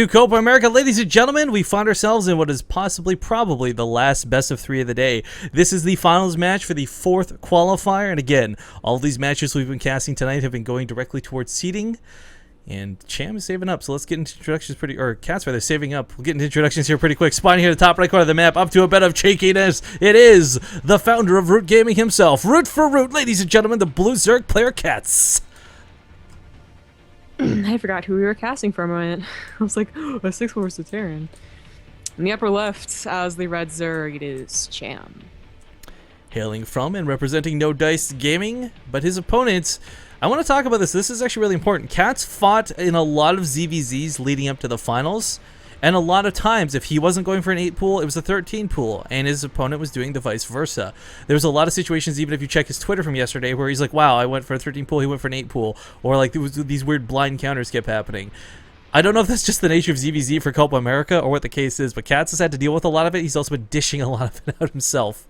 To Copa America, ladies and gentlemen, we find ourselves in what is probably the last best of 3 of the day. This is the finals match for the 4th qualifier, and again, all these matches we've been casting tonight have been going directly towards seeding, and Cham is saving up, so let's get into introductions Catz rather, saving up. We'll get into introductions here pretty quick. Spawning here at the top right corner of the map, up to a bit of cheekiness. It is the founder of Root Gaming himself, Root for Root, ladies and gentlemen, the Blue Zerg player Catz. I forgot who we were casting for a moment. I was like, oh, a 6-4 Terran. In the upper left, as the red Zerg, it is Cham. Hailing from and representing No Dice Gaming, but his opponents, I want to talk about this. This is actually really important. Catz fought in a lot of ZVZs leading up to the finals, and a lot of times, if he wasn't going for an 8 pool, it was a 13 pool, and his opponent was doing the vice versa. There was a lot of situations, even if you check his Twitter from yesterday, where he's like, wow, I went for a 13 pool, he went for an 8 pool, or like there was these weird blind counters kept happening. I don't know if that's just the nature of ZVZ for Copa America or what the case is, but Catz has had to deal with a lot of it. He's also been dishing a lot of it out himself.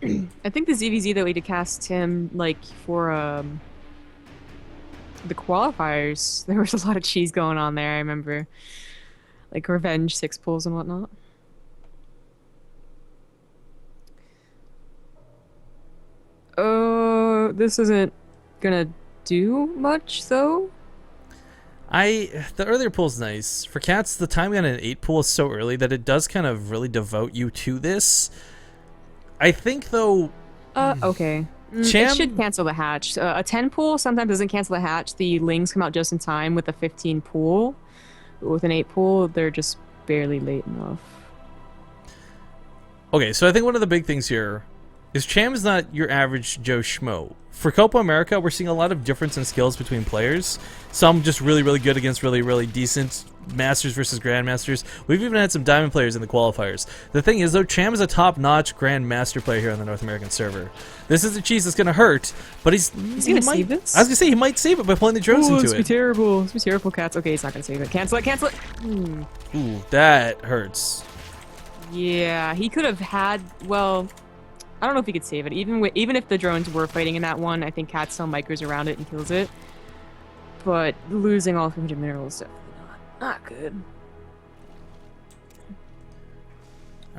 I think the ZVZ that we did cast him, like, for, the qualifiers, there was a lot of cheese going on there, I remember. Like revenge 6 pulls and whatnot. This isn't gonna do much though. The earlier pool's nice. For Catz, the timing on an 8 pool is so early that it does kind of really devote you to this. I think though okay. It should cancel the hatch. A 10 pool sometimes doesn't cancel the hatch. The lings come out just in time with a 15 pool. But with an 8 pool, they're just barely late enough. Okay, so I think one of the big things here is Cham is not your average Joe Schmo. For Copa America, we're seeing a lot of difference in skills between players. Some just really, really good against really, really decent Masters versus Grandmasters. We've even had some Diamond players in the qualifiers. The thing is, though, Cham is a top-notch Grandmaster player here on the North American server. This is a cheese that's going to hurt, but Is he going to save this? I was going to say, he might save it by pulling the drones into it. It's be terrible. It's be terrible, Catz. Okay, he's not going to save it. Cancel it, cancel it! Ooh, that hurts. Yeah, he could have had, well, I don't know if he could save it. Even if the drones were fighting in that one, I think Catz still micros around it and kills it. But losing all 300 minerals is definitely not good.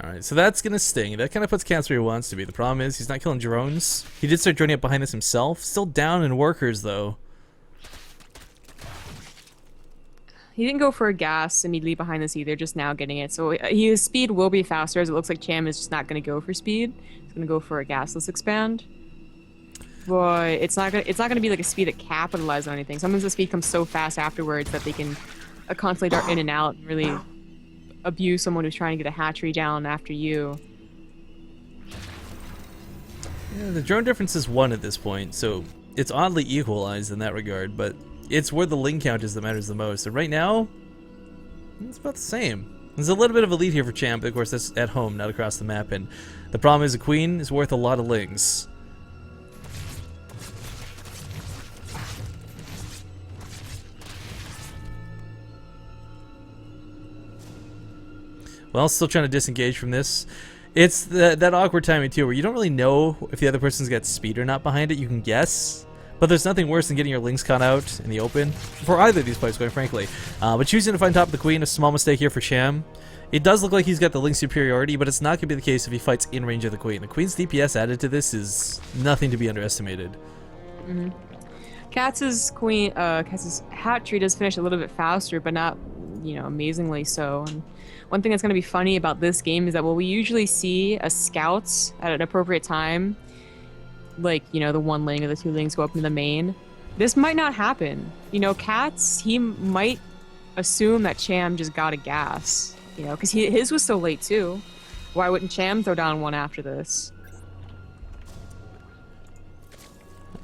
Alright, so that's going to sting. That kind of puts Catz where he wants to be. The problem is, he's not killing drones. He did start joining up behind us himself. Still down in workers, though. He didn't go for a gas immediately behind this either, just now getting it. So his speed will be faster, as it looks like Cham is just not going to go for speed. He's going to go for a gasless expand. But it's not gonna be like a speed that capitalizes on anything. Sometimes the speed comes so fast afterwards that they can constantly dart in and out and really abuse someone who's trying to get a hatchery down after you. Yeah, the drone difference is 1 at this point, so it's oddly equalized in that regard, but it's where the ling count is that matters the most. And right now, it's about the same. There's a little bit of a lead here for Cham, but of course that's at home, not across the map, and the problem is a queen is worth a lot of lings. Well, still trying to disengage from this. It's that awkward timing too, where you don't really know if the other person's got speed or not behind it. You can guess, but there's nothing worse than getting your lings caught out in the open for either of these players, quite frankly. But choosing to find top of the queen, a small mistake here for Cham. It does look like he's got the ling superiority, but it's not going to be the case if he fights in range of the queen. The queen's DPS added to this is nothing to be underestimated. Catz's hatchery does finish a little bit faster, but not, amazingly so. And one thing that's going to be funny about this game is that we usually see a scouts at an appropriate time, like, the 1 ling or the 2 lings go up into the main. This might not happen. Catz, he might assume that Cham just got a gas, because his was so late too. Why wouldn't Cham throw down 1 after this?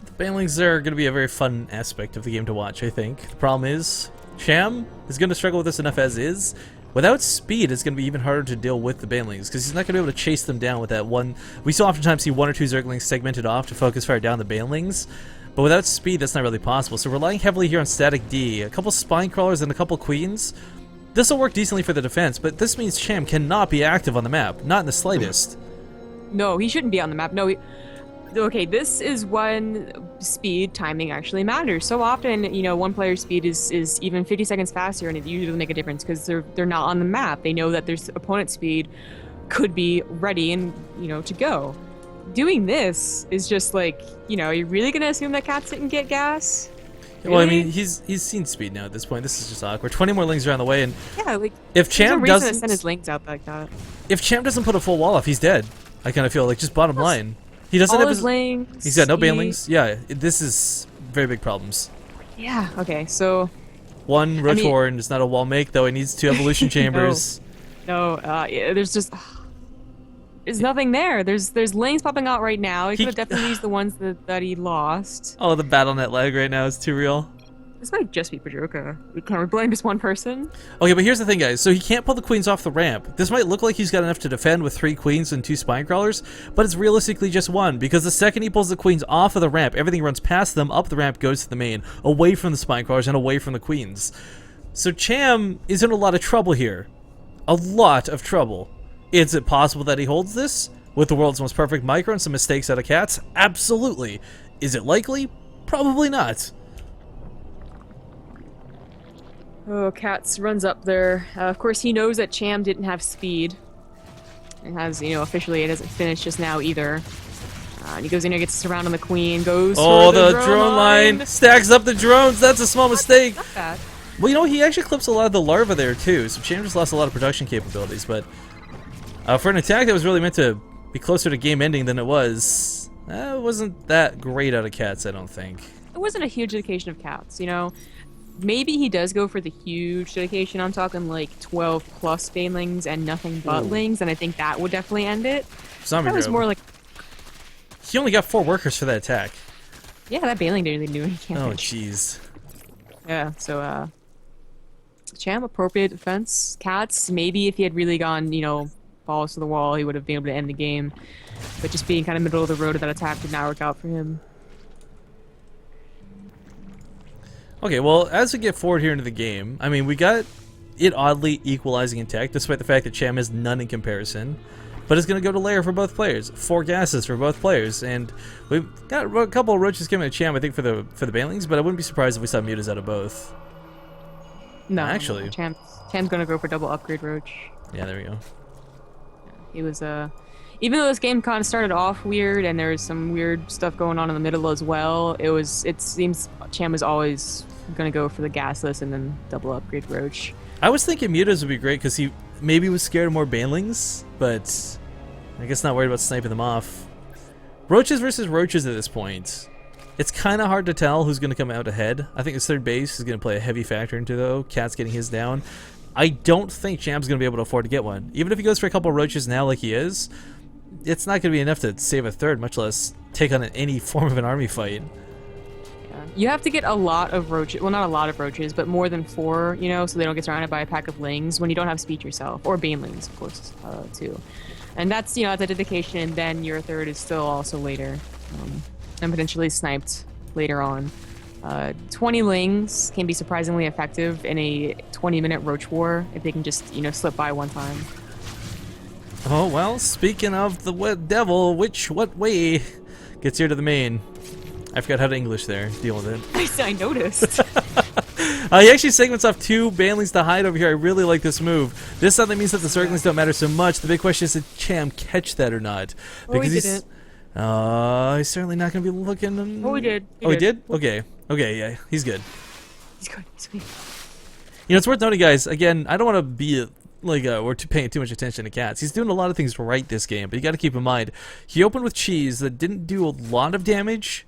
The banelings are going to be a very fun aspect of the game to watch, I think. The problem is, Cham is going to struggle with this enough as is. Without speed, it's going to be even harder to deal with the banelings, because he's not going to be able to chase them down with that one. We still oftentimes see 1 or 2 Zerglings segmented off to focus fire down the banelings, but without speed, that's not really possible. So relying heavily here on static D, a couple spine crawlers and a couple queens, this will work decently for the defense, but this means Cham cannot be active on the map, not in the slightest. No, he shouldn't be on the map. No, okay, this is when speed timing actually matters. So often, one player's speed is even 50 seconds faster, and it usually doesn't make a difference because they're not on the map. They know that their opponent's speed could be ready and to go. Doing this is just like, you're really gonna assume that Catz didn't get gas? Really? Well, I mean, he's seen speed now at this point. This is just awkward. 20 more lings are on the way, and yeah, like if Cham there's no reason doesn't to send his lings out like that. If Cham doesn't put a full wall off, he's dead. I kind of feel like just bottom line. He doesn't all have his lings. He's got no banelings. Yeah, this is very big problems. Yeah. Okay. So. One Roach Warren is not a wall make though. He needs 2 evolution chambers. No. Yeah, there's just. There's nothing there. There's lings popping out right now. He could have definitely used the ones that he lost. Oh, the BattleNet lag right now is too real. This might just be Pajoka. Can we blame just one person? Okay, but here's the thing, guys. So he can't pull the queens off the ramp. This might look like he's got enough to defend with 3 queens and 2 spine crawlers, but it's realistically just 1, because the second he pulls the queens off of the ramp, everything runs past them, up the ramp, goes to the main, away from the spine crawlers and away from the queens. So Cham is in a lot of trouble here. A lot of trouble. Is it possible that he holds this with the world's most perfect micro and some mistakes out of Catz? Absolutely. Is it likely? Probably not. Oh, Catz runs up there. Of course, he knows that Cham didn't have speed. It has, officially it hasn't finished just now either. And he goes in there, gets surrounded on the queen, goes for the drone line. Stacks up the drones. That's a small mistake. Not bad. Well, he actually clips a lot of the larva there too. So Cham just lost a lot of production capabilities, but for an attack that was really meant to be closer to game ending than it was, it wasn't that great out of Catz, I don't think. It wasn't a huge dedication of Catz, Maybe he does go for the huge dedication. I'm talking like 12 plus banelings and nothing but lings, and I think that would definitely end it. Zombie that was more like... He only got 4 workers for that attack. Yeah, that baneling didn't really do any damage. Oh, jeez. Yeah, so, Cham, appropriate defense. Catz, maybe if he had really gone, balls to the wall, he would have been able to end the game. But just being kind of middle of the road of that attack did not work out for him. Okay, well, as we get forward here into the game, I mean, we got it oddly equalizing in tech, despite the fact that Cham has none in comparison. But it's going to go to layer for both players. 4 gases for both players, and we've got a couple of roaches coming to Cham, I think, for the banelings, but I wouldn't be surprised if we saw mutas out of both. No, actually, Cham's going to go for double upgrade roach. Yeah, there we go. He was even though this game kind of started off weird and there was some weird stuff going on in the middle as well, it seems Cham was always gonna go for the gasless and then double upgrade roach. I was thinking mutas would be great because he maybe was scared of more banelings, but I guess not worried about sniping them off. Roaches versus roaches at this point. It's kind of hard to tell who's going to come out ahead. I think his third base is going to play a heavy factor into though. Catz getting his down. I don't think Cham's going to be able to afford to get one. Even if he goes for a couple of roaches now like he is, it's not going to be enough to save a third, much less take on any form of an army fight. Yeah. You have to get a lot of roaches, well, not a lot of roaches, but more than 4, so they don't get surrounded by a pack of lings when you don't have speed yourself, or banelings, of course, too. And that's, that's a dedication, and then your third is still also later, and potentially sniped later on. 20 lings can be surprisingly effective in a 20-minute roach war if they can just, slip by one time. Oh, well, speaking of the devil, what way gets here to the main? I forgot how to English there. Deal with it. I noticed. He actually segments off 2 banelings to hide over here. I really like this move. This suddenly means that the circlings don't matter so much. The big question is, did Cham catch that or not? Because he didn't. He's certainly not going to be looking... Oh, he did. He did? Okay. Okay, yeah, he's good. He's good. He's good. It's worth noting, guys, again, I don't want to be like we're paying too much attention to Catz. He's doing a lot of things right this game, but you got to keep in mind, he opened with cheese that didn't do a lot of damage.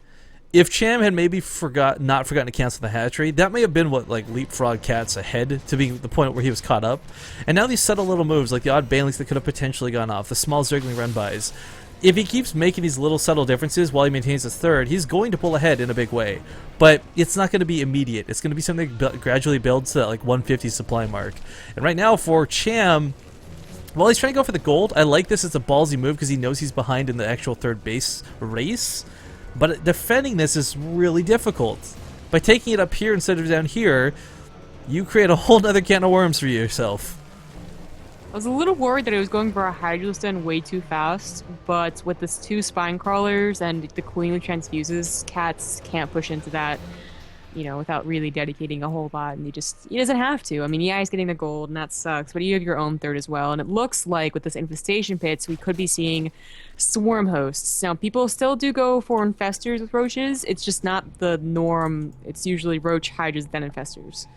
If Cham had maybe not forgotten to cancel the hatchery, that may have been what leapfrog Catz ahead to being the point where he was caught up. And now these subtle little moves, like the odd banelings that could have potentially gone off, the small zergling run-bys, if he keeps making these little subtle differences while he maintains his third, he's going to pull ahead in a big way. But it's not going to be immediate. It's going to be something that gradually builds to that 150 supply mark. And right now for Cham, while he's trying to go for the gold, I like this as a ballsy move because he knows he's behind in the actual third base race. But defending this is really difficult. By taking it up here instead of down here, you create a whole other can of worms for yourself. I was a little worried that it was going for a Hydrostone way too fast, but with this 2 spine crawlers and the queenly transfuses, Catz can't push into that, without really dedicating a whole lot, and he doesn't have to. I mean, yeah, he's getting the gold, and that sucks, but you have your own third as well, and it looks like with this infestation pits, we could be seeing swarm hosts. Now, people still do go for infestors with roaches, it's just not the norm. It's usually roach, hydras, then infestors.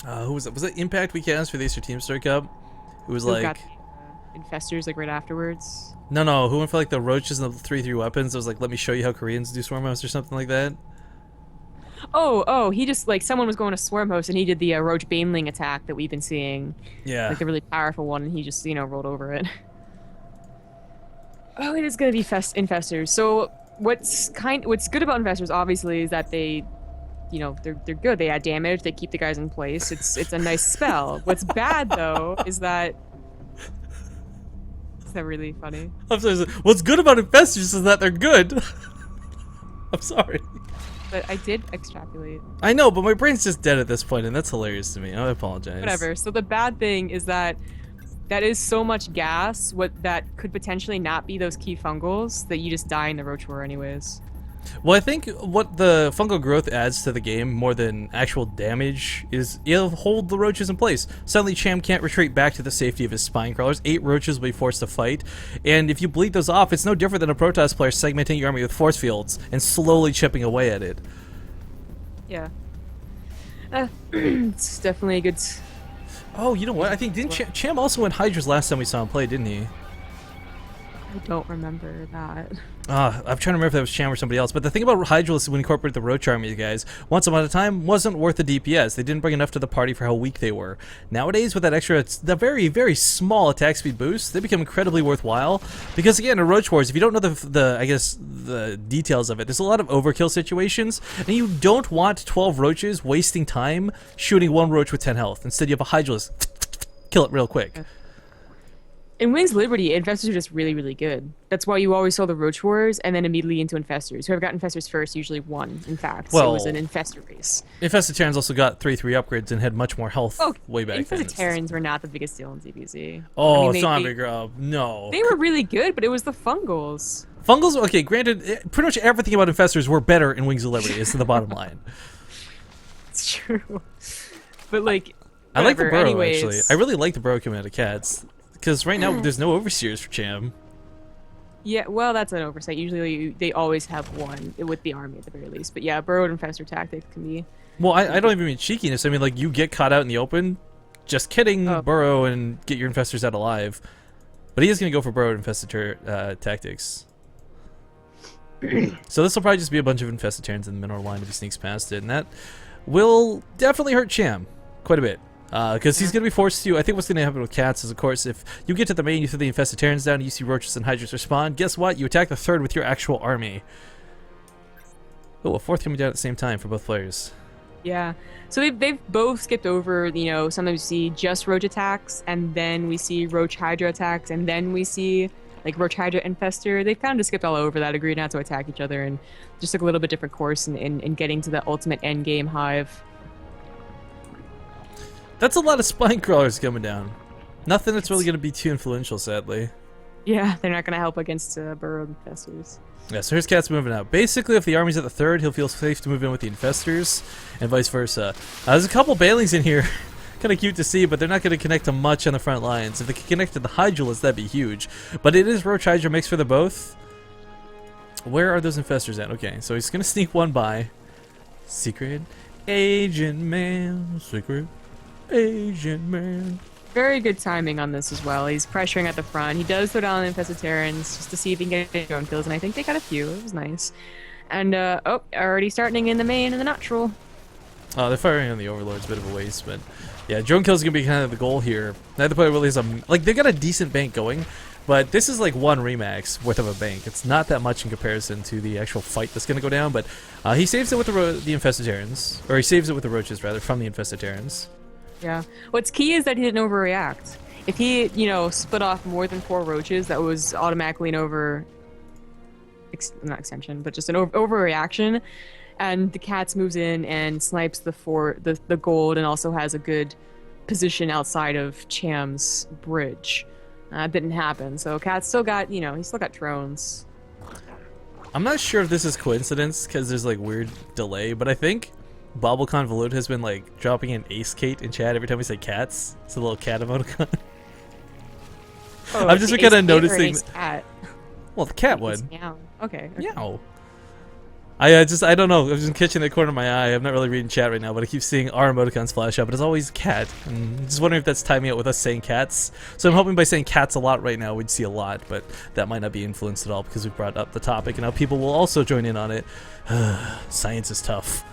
Who was it? Was it Impact Weekends for the Acer Team Star Cup? It was Who like got the, infestors like right afterwards? no. Who went for like the roaches and the 3/3 weapons? It was like, let me show you how Koreans do swarm house or something like that. Oh, he just, like, someone was going to swarm host and he did the roach baneling attack that we've been seeing. Yeah. Like the really powerful one, and he just, rolled over it. Oh, it is going to be infestors. So what's good about infestors, obviously, is that they, they're good. They add damage. They keep the guys in place. It's a nice spell. What's bad, though, is that... Is that really funny? I'm sorry. What's good about infestors is that they're good. I'm sorry. But I did extrapolate. I know, but my brain's just dead at this point, and that's hilarious to me. I apologize. Whatever. So the bad thing is that is so much gas, that could potentially not be those key fungals, that you just die in the roach war anyways. Well, I think what the fungal growth adds to the game more than actual damage is it'll hold the roaches in place. Suddenly Cham can't retreat back to the safety of his spine crawlers. 8 roaches will be forced to fight, and if you bleed those off, it's no different than a Protoss player segmenting your army with force fields and slowly chipping away at it. Yeah. It's definitely a good... Oh, you know what? I think didn't Cham also went Hydras last time we saw him play, didn't he? I don't remember that. I'm trying to remember if that was Cham or somebody else. But the thing about Hydralis when incorporated the Roach Army, guys, once upon a time wasn't worth the DPS. They didn't bring enough to the party for how weak they were. Nowadays, with that extra, the very, very small attack speed boost, they become incredibly worthwhile. Because again, in Roach Wars, if you don't know the details of it, there's a lot of overkill situations, and you don't want 12 roaches wasting time shooting one roach with 10 health. Instead, you have a Hydralis, kill it real quick. In Wings Liberty, infestors are just really, really good. That's why you always saw the Roach Wars and then immediately into infestors. Whoever got infestors first usually won, in fact. Well, so it was an infestor race. Infested Terrans also got 3/3 upgrades and had much more health way back then. Infested Terrans were not the biggest deal in ZBZ. Oh, zombie grub, no. They were really good, but it was the fungals. Fungals, okay, granted, pretty much everything about infestors were better in Wings of Liberty, is the bottom line. It's true. But, like, I like the burrow, anyways. actually. I really like the burrow coming out of Catz. Because right now, there's no overseers for Cham. Yeah, well, that's an oversight. Usually, they always have one with the army at the very least. But yeah, burrowed infestor tactic can be... Well, I don't even mean cheekiness. I mean, like, you get caught out in the open, just kidding, burrow and get your infestors out alive. But he is going to go for burrowed infestor tactics. So this will probably just be a bunch of infested Terrans in the mineral line if he sneaks past it. And that will definitely hurt Cham quite a bit. Because he's going to be forced to... I think what's going to happen with Catz is, of course, if you get to the main, you throw the infested Terrans down, you see roaches and hydras respawn, guess what? You attack the third with your actual army. Oh, a fourth coming down at the same time for both players. Yeah. So they've both skipped over, sometimes we see just roach attacks, and then we see roach hydra attacks, and then we see, like, roach hydra infestor. They kind of skipped all over that, agreed not to attack each other, and just took a little bit different course in getting to the ultimate endgame hive. That's a lot of spine crawlers coming down. Nothing that's really going to be too influential, sadly. Yeah, they're not going to help against burrowed infestors. Yeah, so here's Catz moving out. Basically, if the army's at the third, he'll feel safe to move in with the infestors, and vice versa. There's a couple Bailings in here. Kind of cute to see, but they're not going to connect to much on the front lines. If they can connect to the Hydralis, that'd be huge. But it is Roach Hydra mix for the both. Where are those infestors at? Okay, so he's going to sneak one by. Secret Agent Man. Secret Asian Man. Very good timing on this as well. He's pressuring at the front. He does throw down the infested Terrans just to see if he can get drone kills, and I think they got a few. It was nice. And, already starting in the main and the natural. Oh, they're firing on the Overlord's a bit of a waste, but yeah, drone kills are going to be kind of the goal here. Neither player really has they got a decent bank going, but this is like one Remax worth of a bank. It's not that much in comparison to the actual fight that's going to go down, but he saves it with the infested Terrans, or he saves it with the roaches, rather, from the infested Terrans. Yeah. What's key is that he didn't overreact. If he, split off more than 4 roaches, that was automatically an not extension, but just an overreaction. And the Catz moves in and snipes the gold and also has a good position outside of Cham's bridge. That didn't happen. So Catz still got, he's still got drones. I'm not sure if this is coincidence because there's like weird delay, but I think Bobble Convolute has been like dropping an ace Kate in chat every time we say cats. It's a little cat emoticon. Oh, I'm just kind of noticing. Cat. Well, the cat one. Meow. Okay. Meow. I don't know. I'm just catching the corner of my eye. I'm not really reading chat right now, but I keep seeing our emoticons flash up. But it's always cat. And I'm just wondering if that's timing out with us saying cats. So I'm hoping by saying cats a lot right now, we'd see a lot. But that might not be influenced at all because we brought up the topic, and now people will also join in on it. Science is tough.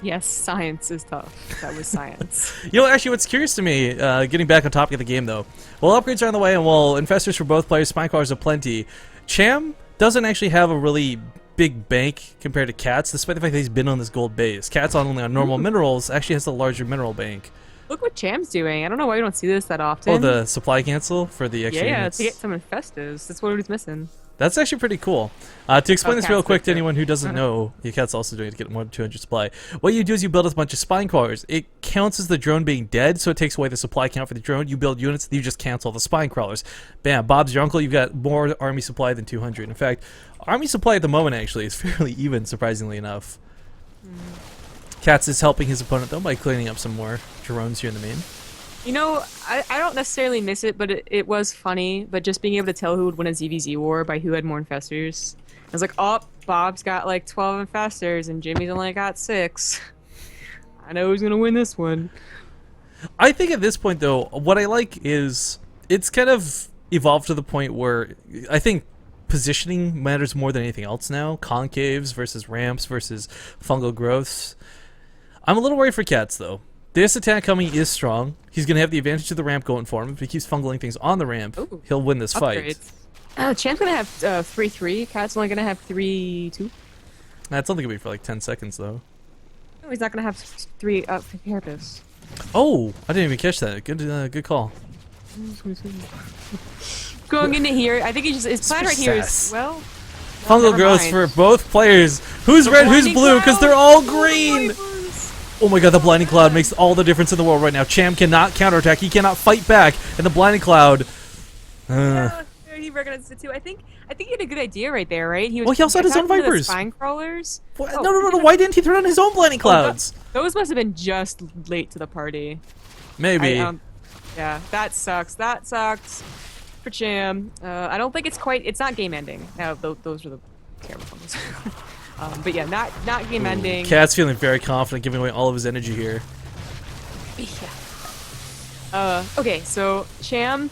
Yes, science is tough. That was science. Actually, what's curious to me, getting back on topic of the game though, while upgrades are on the way and while infestors for both players, spine crawlers are plenty, Cham doesn't actually have a really big bank compared to Catz, despite the fact that he's been on this gold base. Catz only on normal minerals actually has a larger mineral bank. Look what Cham's doing. I don't know why we don't see this that often. Oh, the supply cancel for the extra units? To get some infestors. That's what he was missing. That's actually pretty cool. To explain this real quick to anyone who doesn't Uh-huh. know, Cat's also doing it to get more than 200 supply. What you do is you build a bunch of spine crawlers. It counts as the drone being dead, so it takes away the supply count for the drone. You build units, you just cancel the spine crawlers. Bam, Bob's your uncle, you've got more army supply than 200. In fact, army supply at the moment actually is fairly even, surprisingly enough. Catz is helping his opponent though by cleaning up some more drones here in the main. I don't necessarily miss it, but it was funny. But just being able to tell who would win a ZVZ war by who had more infestors. I was like, oh, Bob's got like 12 infestors and Jimmy's only got 6. I know who's going to win this one. I think at this point, though, what I like is it's kind of evolved to the point where I think positioning matters more than anything else now. Concaves versus ramps versus fungal growths. I'm a little worried for Catz, though. This attack coming is strong. He's going to have the advantage of the ramp going for him. If he keeps fungling things on the ramp, he'll win this fight. Cham's going to have 3-3. Cat's only going to have 3-2. That's only going to be for like 10 seconds, though. No, he's not going to have 3 therapists. Oh, I didn't even catch that. Good call. Going into here, I think his plan right here is, well... Fungal growths for both players. Who's red, who's blue? Because they're all green! Oh my god, the Blinding Cloud makes all the difference in the world right now. Cham cannot counterattack. He cannot fight back. And the Blinding Cloud... Yeah, he recognized it too. I think he had a good idea right there, right? He also had his own Vipers. Spine crawlers. What? No. Why didn't he throw on his own Blinding Clouds? Those must have been just late to the party. Maybe. Yeah, that sucks. That sucks for Cham. I don't think it's not game ending. No, those are the terrible ones. But yeah, not game ending. Cat's feeling very confident, giving away all of his energy here. Yeah. Okay, so Cham,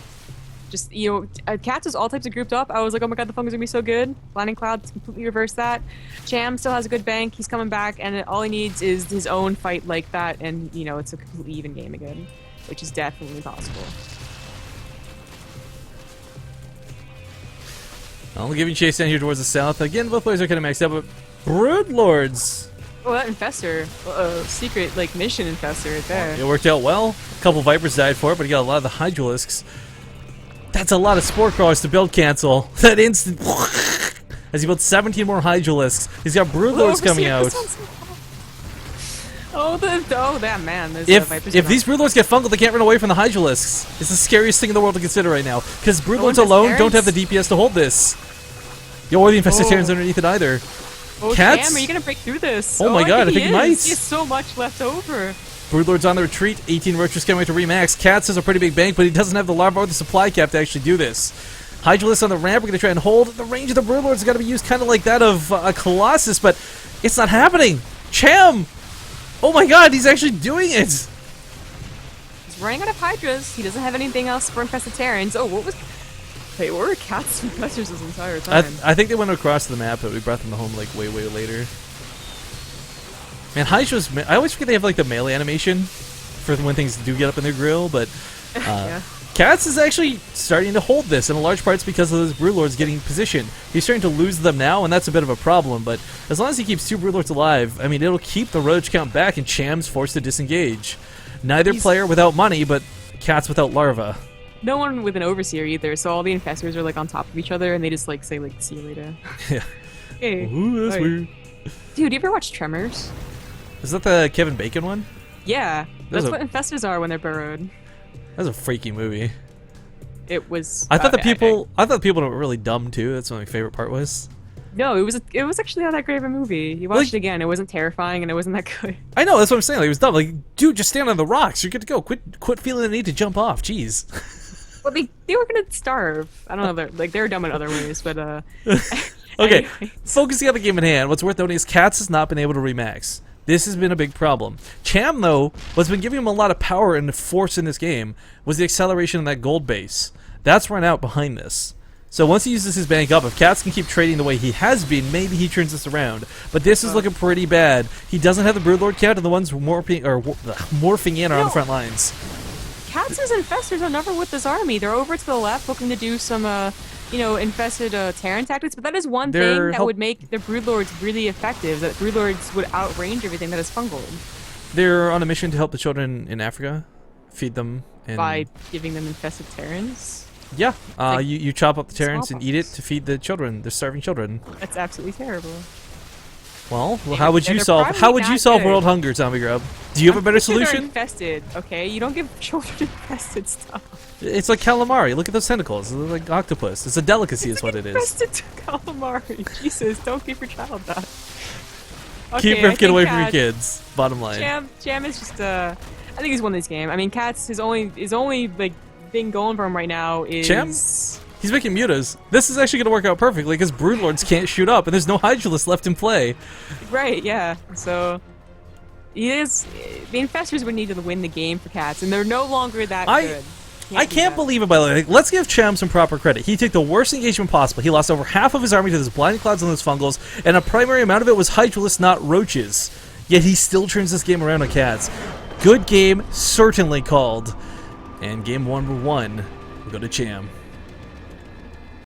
just Catz is all types of grouped up. I was like, oh my god, the fungus gonna be so good. Blinding Cloud completely reversed that. Cham still has a good bank. He's coming back, and all he needs is his own fight like that, and it's a completely even game again, which is definitely possible. I'll give you chase down here towards the south. Again, both players are kind of maxed out, but Broodlords. Oh, that infestor, secret mission infestor right there. It worked out well. A couple Vipers died for it, but he got a lot of the Hydralisks. That's a lot of Spore Crawlers to build cancel. That instant. As he built 17 more Hydralisks. He's got Broodlords coming out. That man. If these Broodlords get fungal, they can't run away from the Hydralisks. It's the scariest thing in the world to consider right now. Because Broodlords alone don't have the DPS to hold this. Or the Infestarians underneath it either. Catz? Cham, are you gonna break through this? Oh my god, I think he might. He has so much left over. Broodlord's on the retreat. 18 Roachers coming to remax. Catz has a pretty big bank, but he doesn't have the larva or the supply cap to actually do this. Hydralisk on the ramp. We're gonna try and hold. The range of the Broodlords has got to be used kind of like that of a Colossus, but it's not happening. Cham! Oh my god, he's actually doing it! He's running out of Hydras. He doesn't have anything else for infested Terrans. Oh, wait, where were Catz infestors this entire time? I think they went across the map, but we brought them home like way later. Man, Hydra's... I always forget they have like the melee animation for when things do get up in their grill, but yeah. Catz is actually starting to hold this, and in large part it's because of those Broodlords getting positioned. He's starting to lose them now, and that's a bit of a problem, but as long as he keeps 2 Broodlords alive, I mean, it'll keep the Roach count back, and Cham's forced to disengage. Neither player without money, but Catz without larva. No one with an Overseer either, so all the infestors are like on top of each other, and they just like say like, see you later. Yeah. Hey. Ooh, that's weird. Dude, you ever watch Tremors? Is that the Kevin Bacon one? Yeah, that's a- what infestors are when they're burrowed. That's a freaky movie. It was. I thought the people were really dumb too. That's what my favorite part was. No, it was actually not that great of a movie. You watched it again, it wasn't terrifying and it wasn't that good. I know, that's what I'm saying. Like, it was dumb. Like, dude, just stand on the rocks. You're good to go. Quit feeling the need to jump off. Jeez. Well, they were gonna starve. I don't know. They're dumb in other ways, but Okay, anyway. focusing on the game at hand, what's worth noting is Catz has not been able to remax. This has been a big problem. Cham, though, what's been giving him a lot of power and force in this game was the acceleration in that gold base. That's run out behind this. So once he uses his bank up, if Catz can keep trading the way he has been, maybe he turns this around. But this is looking pretty bad. He doesn't have the Broodlord count, and the ones morphing in are on the front lines. Catz's infestors are never with this army. They're over to the left looking to do some, infested Terran tactics. But that is one thing that would make the Broodlords really effective, that Broodlords would outrange everything that is fungal. They're on a mission to help the children in Africa, feed them. And By giving them infested Terrans? yeah, like you chop up the Terrans and eat it smallpox. to feed the children, the starving children. That's absolutely terrible. Well, how would you they're solve probably not solve good. world hunger, Zombie Grub? Do you have a better They're solution? infested, okay? You don't give children infested stuff. It's like calamari. Look at those tentacles. They're like octopus. It's a delicacy, is what it is. Infested calamari. Jesus, don't give your child that. Keep Okay, I Rifkin think away from your kids. Bottom line. Cham is just I think he's won this game. I mean, Catz his only like thing going for him right now is Cham? He's making mutas. This is actually going to work out perfectly because Broodlords can't shoot up, and there's no Hydralisk left in play. Right, yeah. So he is. The infestors would need to win the game for Catz, and they're no longer that good. I can't believe it, by the way. Like, let's give Cham some proper credit. He took the worst engagement possible. He lost over half of his army to those blinding clouds and those fungals, and a primary amount of it was Hydralisk, not roaches. Yet he still turns this game around on Catz. Good game, certainly called. And game 1 won. We'll go to Cham.